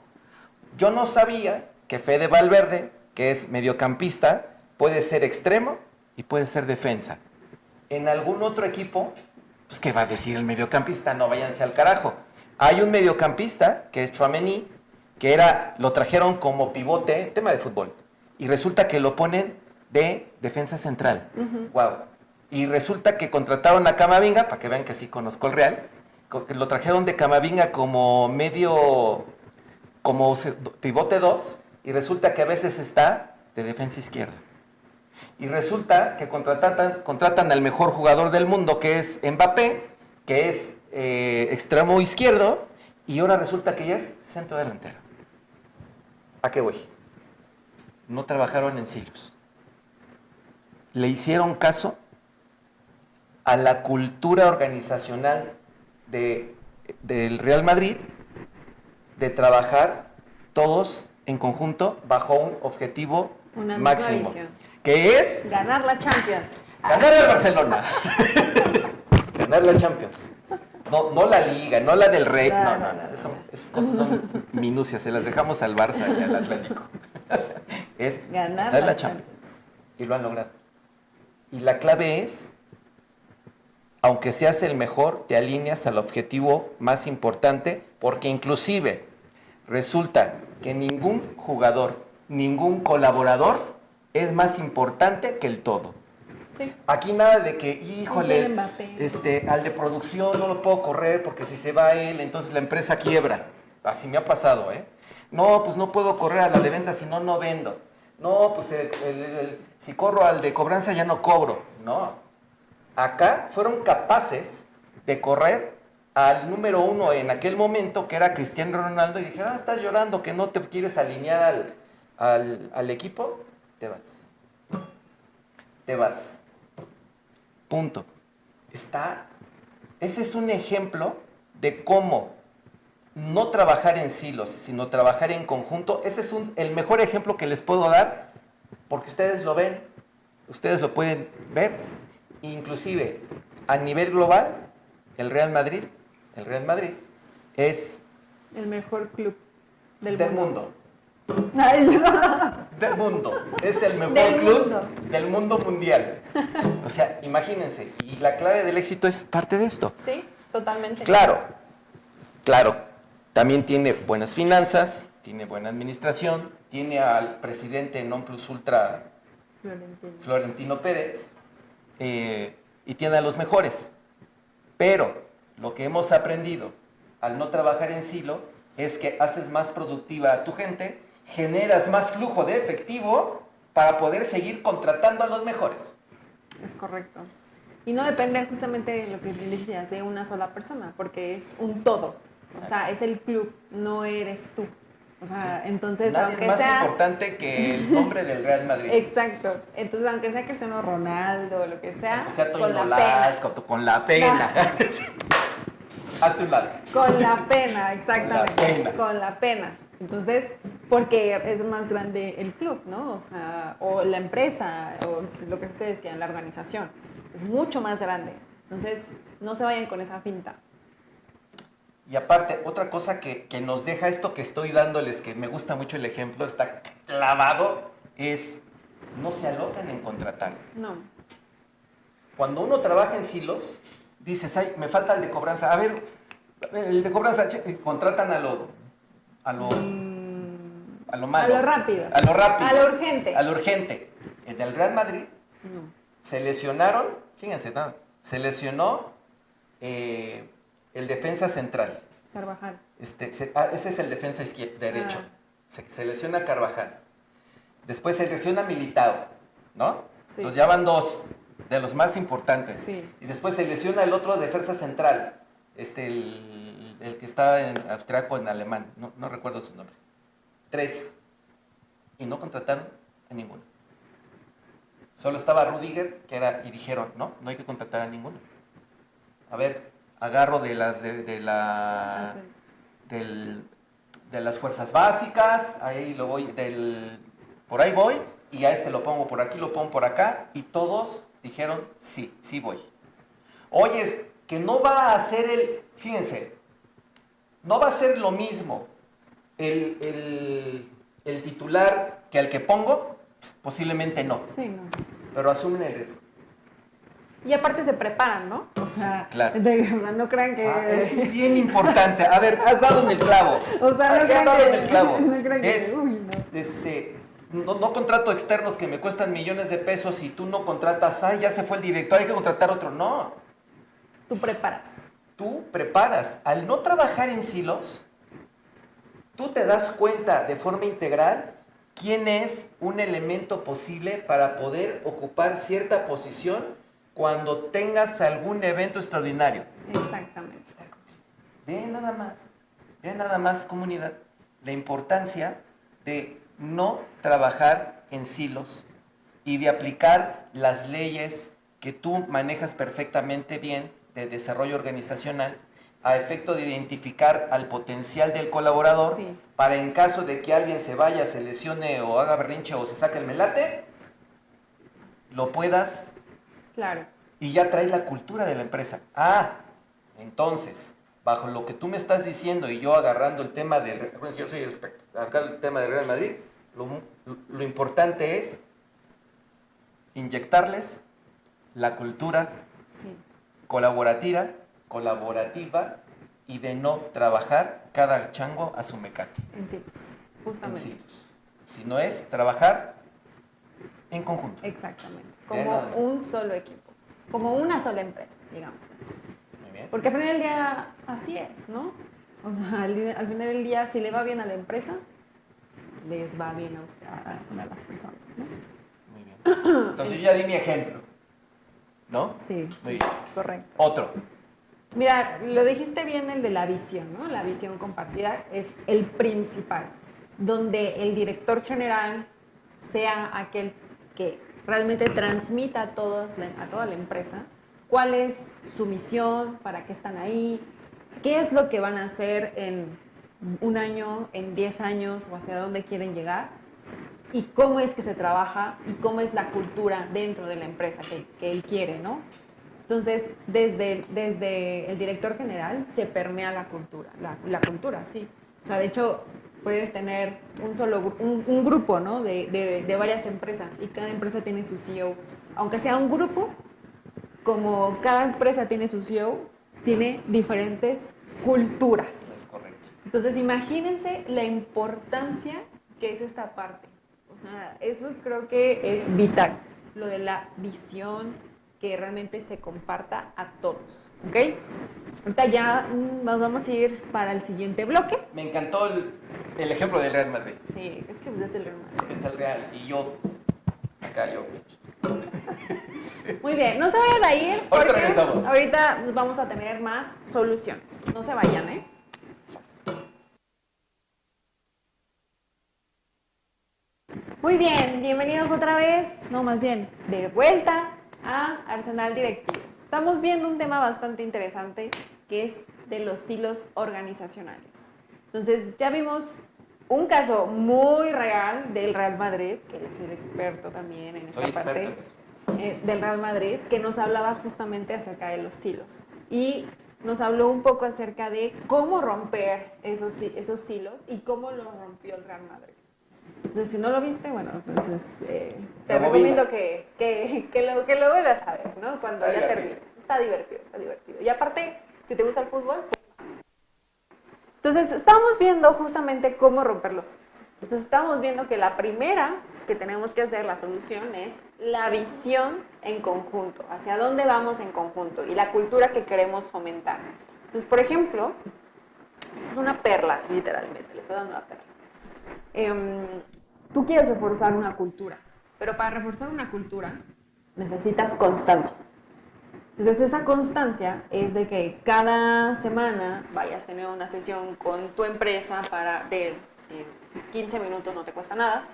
Speaker 2: Yo no sabía que Fede Valverde, que es mediocampista, puede ser extremo y puede ser defensa. En algún otro equipo, pues ¿qué va a decir el mediocampista? No, váyanse al carajo. Hay un mediocampista, que es Tchouaméni, que lo trajeron como pivote, tema de fútbol, y resulta que lo ponen de defensa central. Wow. Y resulta que contrataron a Camavinga, para que vean que sí conozco el Real, lo trajeron de Camavinga como como pivote 2, y resulta que a veces está de defensa izquierda. Y resulta que contratan al mejor jugador del mundo, que es Mbappé, que es extremo izquierdo, y ahora resulta que ya es centro delantero. ¿A qué voy? No trabajaron en silos. Le hicieron caso a la cultura organizacional del Real Madrid de trabajar todos en conjunto bajo un objetivo máximo, que es
Speaker 1: ganar la Champions.
Speaker 2: Ganar al Barcelona. Ganar la Champions. No la Liga, no la del Rey. No. Esas cosas son minucias, se las dejamos al Barça y al Atlético. Es
Speaker 1: ganar
Speaker 2: la Champions. Y lo han logrado. Y la clave es, aunque seas el mejor, te alineas al objetivo más importante, porque inclusive resulta que ningún jugador, ningún colaborador es más importante que el todo.
Speaker 1: Sí.
Speaker 2: Aquí nada de que, híjole, al de producción no lo puedo correr porque si se va él, entonces la empresa quiebra. Así me ha pasado, ¿eh? No, pues no puedo correr a la de venta, si no, no vendo. No, pues si corro al de cobranza ya no cobro. No. Acá fueron capaces de correr al número 1 en aquel momento, que era Cristiano Ronaldo, y dije, estás llorando que no te quieres alinear al equipo, te vas. Te vas. Punto. Ese es un ejemplo de cómo no trabajar en silos, sino trabajar en conjunto. Ese es el mejor ejemplo que les puedo dar, porque ustedes lo ven, ustedes lo pueden ver. Inclusive, a nivel global, el Real Madrid es
Speaker 1: el mejor club del mundo.
Speaker 2: Del mundo. Es el mejor club del mundo mundial. O sea, imagínense. Y la clave del éxito es parte de esto.
Speaker 1: Sí, totalmente.
Speaker 2: Claro. También tiene buenas finanzas, tiene buena administración, tiene al presidente non plus ultra Florentino Pérez, y tiene a los mejores. Pero lo que hemos aprendido al no trabajar en silo es que haces más productiva a tu gente, generas más flujo de efectivo para poder seguir contratando a los mejores.
Speaker 1: Es correcto. Y no depender justamente de lo que decías, de una sola persona, porque es un todo. Exacto. O sea, es el club, no eres tú. O sea, sí. Entonces,
Speaker 2: nadie aunque es más importante que el nombre del Real Madrid.
Speaker 1: Exacto. Entonces, aunque sea Cristiano Ronaldo o lo que sea,
Speaker 2: con la pena. Hazte un lado.
Speaker 1: Con la pena, exactamente. Con la pena. Entonces, porque es más grande el club, ¿no? O sea, o la empresa, o lo que ustedes quieran, la organización. Es mucho más grande. Entonces, no se vayan con esa finta.
Speaker 2: Y aparte, otra cosa que nos deja esto que estoy dándoles, que me gusta mucho el ejemplo, está clavado, es no se alocan en contratar.
Speaker 1: No.
Speaker 2: Cuando uno trabaja en silos, dices, ay, me falta el de cobranza. A ver, el de cobranza, contratan a lo malo.
Speaker 1: A lo rápido.
Speaker 2: A lo rápido.
Speaker 1: A lo urgente.
Speaker 2: A lo urgente. En el Real Madrid se lesionaron, fíjense, se lesionó el defensa central.
Speaker 1: Carvajal.
Speaker 2: Ese es el defensa derecho. Se lesiona Carvajal. Después se lesiona Militao, ¿no? Sí. Entonces ya van dos de los más importantes.
Speaker 1: Sí.
Speaker 2: Y después se lesiona el otro defensa central, el que está en austriaco, en alemán, no recuerdo su nombre. 3. Y no contrataron a ninguno. Solo estaba Rudiger, y dijeron, no hay que contratar a ninguno. A ver, agarro de las de las fuerzas básicas, ahí lo voy, por ahí voy, y a lo pongo por aquí, lo pongo por acá, y todos dijeron, sí voy. Oyes, que no va a ser fíjense, no va a ser lo mismo el titular que al que pongo, posiblemente no.
Speaker 1: Sí, no.
Speaker 2: Pero asumen el riesgo.
Speaker 1: Y aparte se preparan, ¿no? O sea,
Speaker 2: sí, claro.
Speaker 1: No crean que...
Speaker 2: Eso es bien importante. A ver, has dado en el clavo.
Speaker 1: O sea, no crean
Speaker 2: dado en el clavo.
Speaker 1: No crean que...
Speaker 2: No contrato externos que me cuestan millones de pesos y tú no contratas, ya se fue el director, hay que contratar otro. No.
Speaker 1: Tú preparas.
Speaker 2: Tú preparas. Al no trabajar en silos, tú te das cuenta de forma integral quién es un elemento posible para poder ocupar cierta posición cuando tengas algún evento extraordinario.
Speaker 1: Exactamente.
Speaker 2: Vean nada más, comunidad, la importancia de no trabajar en silos y de aplicar las leyes que tú manejas perfectamente bien de desarrollo organizacional a efecto de identificar al potencial del colaborador,
Speaker 1: Sí.
Speaker 2: para en caso de que alguien se vaya, se lesione o haga berrinche o se saque el melate, lo puedas.
Speaker 1: Claro.
Speaker 2: Y ya trae la cultura de la empresa. Entonces, bajo lo que tú me estás diciendo y yo agarrando el tema del... Yo soy agarrando el tema del Real Madrid, lo importante es inyectarles la cultura
Speaker 1: Sí.
Speaker 2: colaborativa y de no trabajar cada chango a su mecate.
Speaker 1: En sí, justamente.
Speaker 2: En silos. Si no es trabajar en conjunto.
Speaker 1: Exactamente.
Speaker 2: Vean
Speaker 1: Como
Speaker 2: nada más.
Speaker 1: un solo equipo. Como una sola empresa, digamos así.
Speaker 2: Muy bien.
Speaker 1: Porque al final del día así es, ¿no? O sea, al final del día, si le va bien a la empresa, les va bien a las personas, ¿no?
Speaker 2: Muy bien. Entonces yo ya di mi ejemplo, ¿no?
Speaker 1: Sí,
Speaker 2: Muy bien.
Speaker 1: correcto.
Speaker 2: Otro.
Speaker 1: Mira, lo dijiste bien, el de la visión, ¿no? La visión compartida es el principal, donde el director general sea aquel que realmente transmita a toda la empresa cuál es su misión, para qué están ahí, qué es lo que van a hacer en un año, en 10 años o hacia dónde quieren llegar y cómo es que se trabaja y cómo es la cultura dentro de la empresa que él quiere, ¿no? Entonces, desde el director general se permea la cultura, la cultura, sí. O sea, de hecho, puedes tener un grupo, ¿no? de varias empresas y cada empresa tiene su CEO. Aunque sea un grupo, como cada empresa tiene su CEO, tiene diferentes culturas.
Speaker 2: Es correcto.
Speaker 1: Entonces, imagínense la importancia que es esta parte. O sea, eso creo que es vital, lo de la visión, que realmente se comparta a todos, ¿ok? Ahorita ya nos vamos a ir para el siguiente bloque.
Speaker 2: Me encantó el ejemplo del Real Madrid.
Speaker 1: Sí, es que pues, es el Real Madrid.
Speaker 2: Es el Real. Y yo, acá yo.
Speaker 1: Muy bien, no se vayan a ir
Speaker 2: Ahorita
Speaker 1: porque
Speaker 2: regresamos.
Speaker 1: ahorita vamos a tener más soluciones. No se vayan, ¿eh? Muy bien, bienvenidos otra vez, no, más bien, de vuelta a Arsenal Directivo. Estamos viendo un tema bastante interesante que es de los silos organizacionales. Entonces, ya vimos un caso muy real del Real Madrid, que es el experto también en esta
Speaker 2: Soy
Speaker 1: parte
Speaker 2: experto en eso.
Speaker 1: del Real Madrid, que nos hablaba justamente acerca de los silos. Y nos habló un poco acerca de cómo romper esos silos y cómo lo rompió el Real Madrid. Entonces, si no lo viste, bueno, entonces te recomiendo que lo vuelvas a ver, ¿no? Cuando
Speaker 2: Está
Speaker 1: ya
Speaker 2: divertido.
Speaker 1: termine. Está divertido, está divertido. Y aparte, si te gusta el fútbol, pues más. Entonces, estábamos viendo justamente cómo romper los silos. Entonces, estábamos viendo que la primera que tenemos que hacer, la solución, es la visión en conjunto. Hacia dónde vamos en conjunto y la cultura que queremos fomentar. Entonces, por ejemplo, esta es una perla, literalmente. Le estoy dando una perla. Tú quieres reforzar una cultura, pero para reforzar una cultura necesitas constancia. Entonces, esa constancia es de que cada semana vayas a tener una sesión con tu empresa de 15 minutos, no te cuesta nada,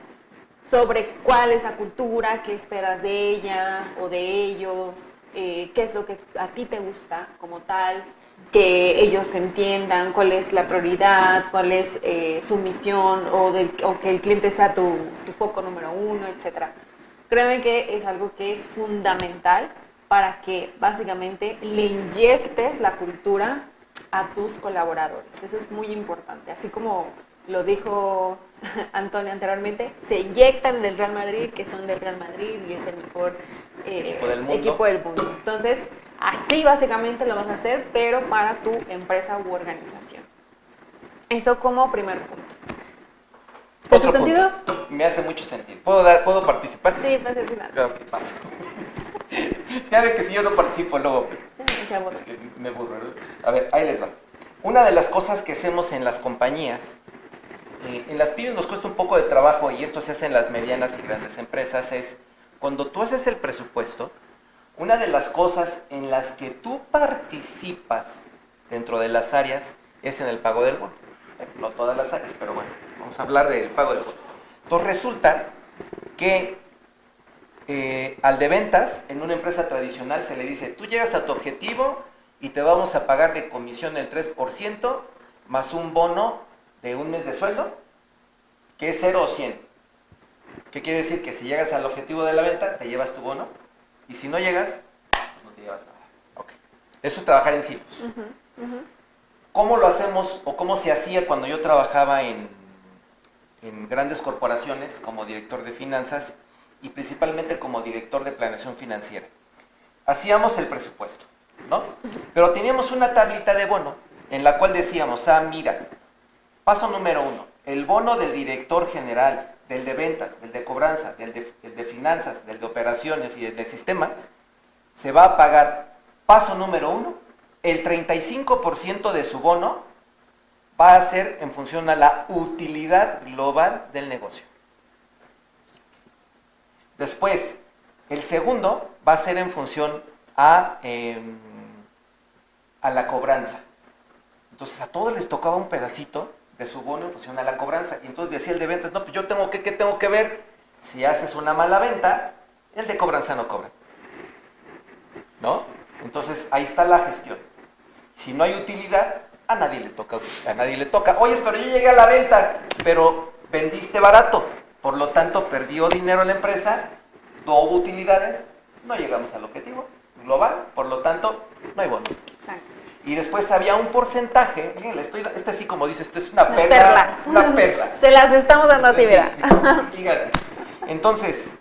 Speaker 1: sobre cuál es la cultura, qué esperas de ella o de ellos, qué es lo que a ti te gusta como tal, que ellos entiendan cuál es la prioridad, cuál es su misión o que el cliente sea tu foco número uno, etc. Créeme que es algo que es fundamental para que básicamente le inyectes la cultura a tus colaboradores. Eso es muy importante. Así como lo dijo Antonio anteriormente, se inyectan del Real Madrid, que son del Real Madrid y es el mejor equipo del mundo. Entonces, así básicamente lo vas a hacer, pero para tu empresa u organización. Eso como primer punto. ¿Te hace sentido?
Speaker 2: Me hace mucho sentido. ¿Puedo participar?
Speaker 1: Sí, pues al final.
Speaker 2: Claro que pasa. Ya ve que si yo no participo luego
Speaker 1: Se aburre.
Speaker 2: es que me aburro. A ver, ahí les va. Una de las cosas que hacemos en las compañías en las pymes nos cuesta un poco de trabajo, y esto se hace en las medianas y grandes empresas, es cuando tú haces el presupuesto, una de las cosas en las que tú participas dentro de las áreas es en el pago del bono. No todas las áreas, pero bueno, vamos a hablar del pago del bono. Entonces resulta que al de ventas, en una empresa tradicional se le dice, tú llegas a tu objetivo y te vamos a pagar de comisión el 3% más un bono de un mes de sueldo, que es 0 o 100. ¿Qué quiere decir? Que si llegas al objetivo de la venta, te llevas tu bono, y si no llegas, no te llevas nada. Okay. Eso es trabajar en silos. ¿Cómo lo hacemos o cómo se hacía cuando yo trabajaba en grandes corporaciones como director de finanzas y principalmente como director de planeación financiera? Hacíamos el presupuesto, ¿no? Pero teníamos una tablita de bono en la cual decíamos, mira, paso número 1, el bono del director general, del de ventas, del de cobranza, del de finanzas, del de operaciones y del de sistemas, se va a pagar, paso número 1, el 35% de su bono va a ser en función a la utilidad global del negocio. Después, el segundo va a ser en función a la cobranza. Entonces a todos les tocaba un pedacito de su bono en función a la cobranza. Y entonces decía el de ventas, no, pues yo tengo ¿qué tengo que ver? Si haces una mala venta, el de cobranza no cobra, ¿no? Entonces ahí está la gestión. Si no hay utilidad, a nadie le toca. Oye, pero yo llegué a la venta, pero vendiste barato. Por lo tanto, perdió dinero la empresa, no hubo utilidades, no llegamos al objetivo global, por lo tanto, no hay bono.
Speaker 1: Exacto.
Speaker 2: Y después había un porcentaje, este sí como dices, esto es una perla. Una perla.
Speaker 1: Se las estamos dando así, mira.
Speaker 2: Fíjate. Entonces,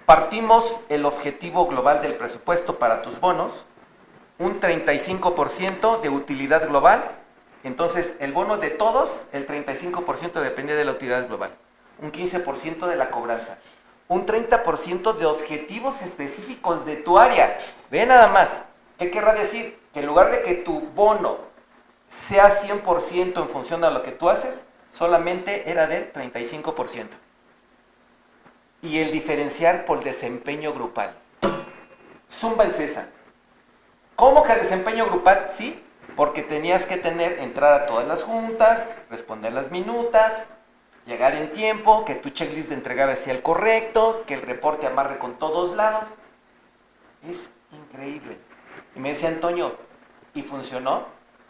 Speaker 2: partimos el objetivo global del presupuesto para tus bonos, un 35% de utilidad global. Entonces, el bono de todos, el 35% depende de la utilidad global. Un 15% de la cobranza. Un 30% de objetivos específicos de tu área. Ve nada más. ¿Qué querrá decir? Que en lugar de que tu bono sea 100% en función a lo que tú haces, solamente era del 35%. Y el diferenciar por desempeño grupal. Zumba en César. ¿Cómo que desempeño grupal? Sí, porque tenías que entrar a todas las juntas, responder las minutas, llegar en tiempo, que tu checklist de entregable sea el correcto, que el reporte amarre con todos lados. Es increíble. Y me decía Antonio, ¿y funcionó?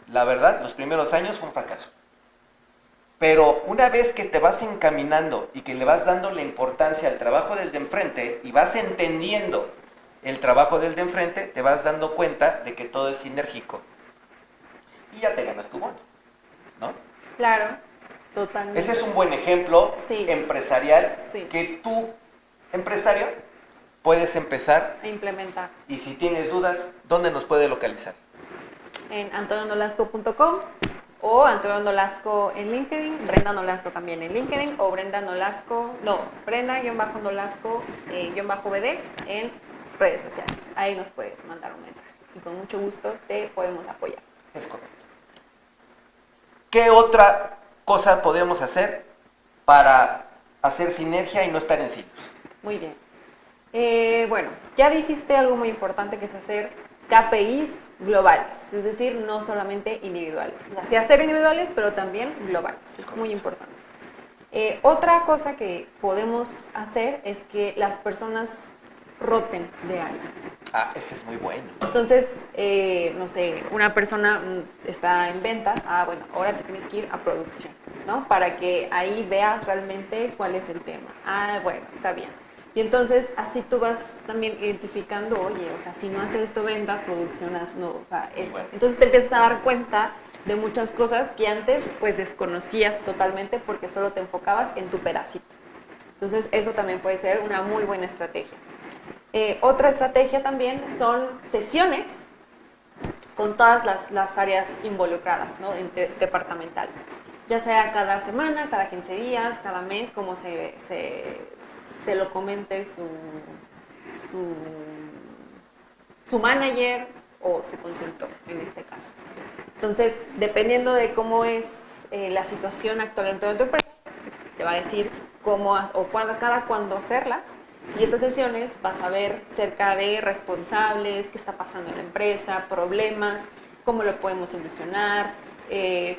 Speaker 2: La verdad, los primeros años fue un fracaso. Pero una vez que te vas encaminando y que le vas dando la importancia al trabajo del de enfrente y vas entendiendo el trabajo del de enfrente, te vas dando cuenta de que todo es sinérgico. Y ya te ganas tu bono, ¿no?
Speaker 1: Claro, totalmente.
Speaker 2: Ese es un buen ejemplo empresarial que tú, empresario, puedes empezar
Speaker 1: a implementar.
Speaker 2: Y si tienes dudas, ¿dónde nos puede localizar?
Speaker 1: En antonionolasco.com o Antonio Nolasco en LinkedIn, Brenda Nolasco también en LinkedIn o Brenda Nolasco, Brenda-Nolasco-BD en redes sociales. Ahí nos puedes mandar un mensaje y con mucho gusto te podemos apoyar.
Speaker 2: Es correcto. ¿Qué otra cosa podemos hacer para hacer sinergia y no estar en silos?
Speaker 1: Muy bien. Bueno, ya dijiste algo muy importante que es hacer KPIs globales, es decir, no solamente individuales. O sea, sí hacer individuales, pero también globales. Es muy importante. Otra cosa que podemos hacer es que las personas roten de áreas.
Speaker 2: Ese es muy bueno.
Speaker 1: Entonces, no sé, una persona está en ventas, bueno, ahora te tienes que ir a producción, ¿no? Para que ahí veas realmente cuál es el tema. Bueno, está bien. Y entonces, así tú vas también identificando, oye, o sea, si no haces esto ventas, produccionas, no, o sea, esto. Bueno. Entonces te empiezas a dar cuenta de muchas cosas que antes, pues, desconocías totalmente porque solo te enfocabas en tu pedacito. Entonces, eso también puede ser una muy buena estrategia. Otra estrategia también son sesiones con todas las áreas involucradas, ¿no? Departamentales. Ya sea cada semana, cada 15 días, cada mes, como se lo comente su manager o su consultor en este caso. Entonces, dependiendo de cómo es la situación actual en toda tu empresa, te va a decir cómo o cada cuándo hacerlas. Y estas sesiones vas a ver cerca de responsables, qué está pasando en la empresa, problemas, cómo lo podemos solucionar,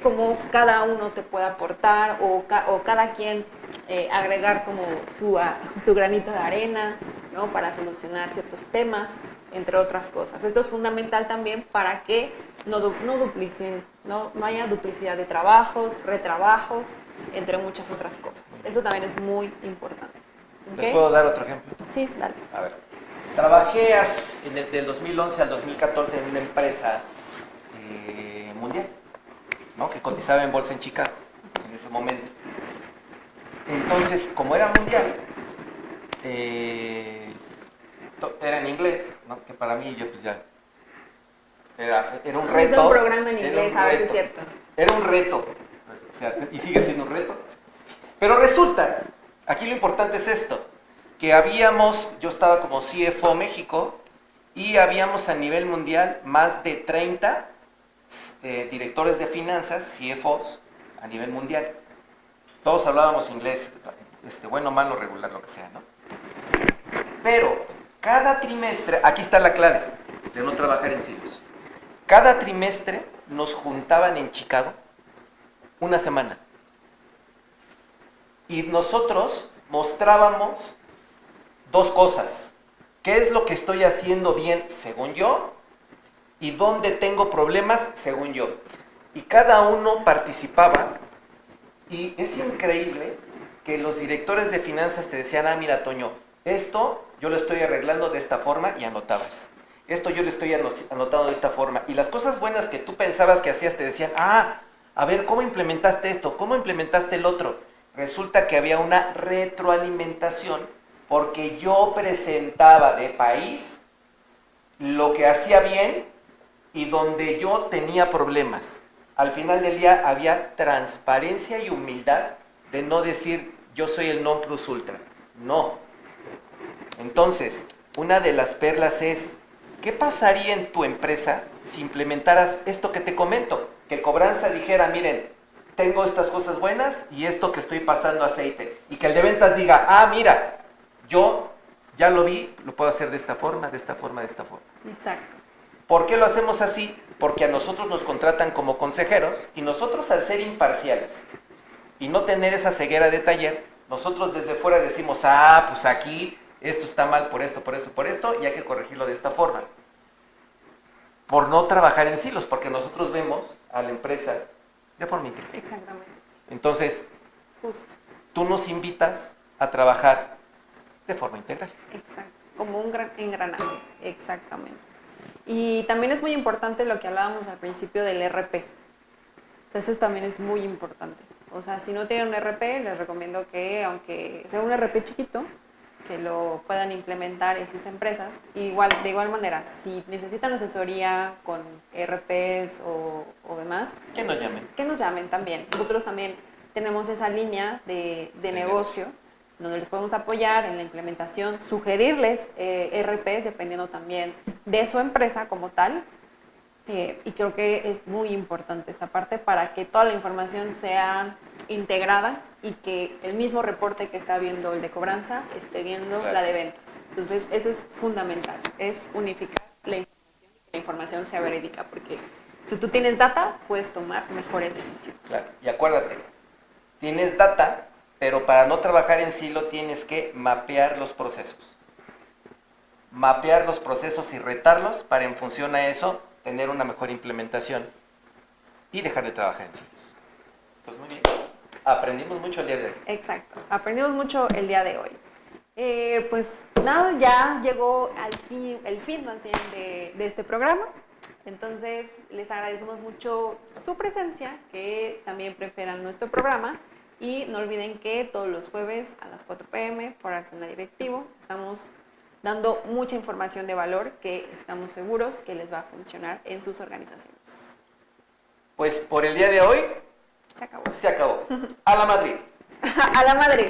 Speaker 1: cómo cada uno te puede aportar o cada quien agregar como su granito de arena, ¿no? Para solucionar ciertos temas, entre otras cosas. Esto es fundamental también para que no duplicen, no haya duplicidad de trabajos, retrabajos, entre muchas otras cosas. Eso también es muy importante.
Speaker 2: ¿Les puedo dar otro ejemplo?
Speaker 1: Sí, dale.
Speaker 2: A ver, trabajé del 2011 al 2014 en una empresa mundial, ¿no? Que cotizaba en bolsa en Chicago en ese momento. Entonces, como era mundial, era en inglés, ¿no? Que para mí yo pues ya era un reto.
Speaker 1: Es un programa en inglés, a veces es cierto.
Speaker 2: Era un reto, o sea, y sigue siendo un reto. Pero resulta, aquí lo importante es esto, que yo estaba como CFO México y habíamos a nivel mundial más de 30 directores de finanzas, CFOs, a nivel mundial. Todos hablábamos inglés, bueno, malo, regular, lo que sea, ¿no? Pero cada trimestre, aquí está la clave de no trabajar en silos. Cada trimestre nos juntaban en Chicago una semana. Y nosotros mostrábamos dos cosas. ¿Qué es lo que estoy haciendo bien según yo? Y dónde tengo problemas según yo. Y cada uno participaba. Y es increíble que los directores de finanzas te decían, mira, Toño, esto yo lo estoy arreglando de esta forma, y anotabas. Esto yo lo estoy anotando de esta forma. Y las cosas buenas que tú pensabas que hacías te decían, a ver, ¿cómo implementaste esto? ¿Cómo implementaste el otro? Resulta que había una retroalimentación porque yo presentaba de país lo que hacía bien y donde yo tenía problemas. Al final del día había transparencia y humildad de no decir yo soy el non plus ultra. No. Entonces, una de las perlas es, ¿qué pasaría en tu empresa si implementaras esto que te comento? Que cobranza dijera, miren, tengo estas cosas buenas y esto que estoy pasando aceite. Y que el de ventas diga, mira, yo ya lo vi, lo puedo hacer de esta forma, de esta forma, de esta forma.
Speaker 1: Exacto.
Speaker 2: ¿Por qué lo hacemos así? Porque a nosotros nos contratan como consejeros y nosotros, al ser imparciales y no tener esa ceguera de taller, nosotros desde fuera decimos, pues aquí esto está mal por esto, por esto, por esto, y hay que corregirlo de esta forma. Por no trabajar en silos, porque nosotros vemos a la empresa de forma integral.
Speaker 1: Exactamente.
Speaker 2: Entonces,
Speaker 1: justo,
Speaker 2: tú nos invitas a trabajar de forma integral.
Speaker 1: Exacto, como un gran engranaje, exactamente. Y también es muy importante lo que hablábamos al principio del RP. O sea, eso también es muy importante. O sea, si no tienen un RP, les recomiendo que, aunque sea un RP chiquito, que lo puedan implementar en sus empresas. Igual, de igual manera, si necesitan asesoría con RPs o demás,
Speaker 2: que nos llamen.
Speaker 1: Que nos llamen también. Nosotros también tenemos esa línea de negocio donde les podemos apoyar en la implementación, sugerirles RPs dependiendo también de su empresa como tal. Y creo que es muy importante esta parte para que toda la información sea integrada y que el mismo reporte que está viendo el de cobranza esté viendo la de ventas. Entonces, eso es fundamental, es unificar la información y que la información sea verídica, porque si tú tienes data, puedes tomar mejores decisiones.
Speaker 2: Claro. Y acuérdate, tienes data, pero para no trabajar en silo tienes que mapear los procesos. Mapear los procesos y retarlos para, en función a eso, tener una mejor implementación y dejar de trabajar en silos. Pues muy bien, aprendimos mucho el día de hoy.
Speaker 1: Exacto, aprendimos mucho el día de hoy. Pues nada, ya llegó el fin más bien de este programa. Entonces les agradecemos mucho su presencia, que también prefieran nuestro programa, y no olviden que todos los jueves a las 4 p.m. por Arsenal Directivo estamos dando mucha información de valor que estamos seguros que les va a funcionar en sus organizaciones.
Speaker 2: Pues por el día de hoy
Speaker 1: se acabó.
Speaker 2: Se acabó. A la Madrid.
Speaker 1: A la Madrid.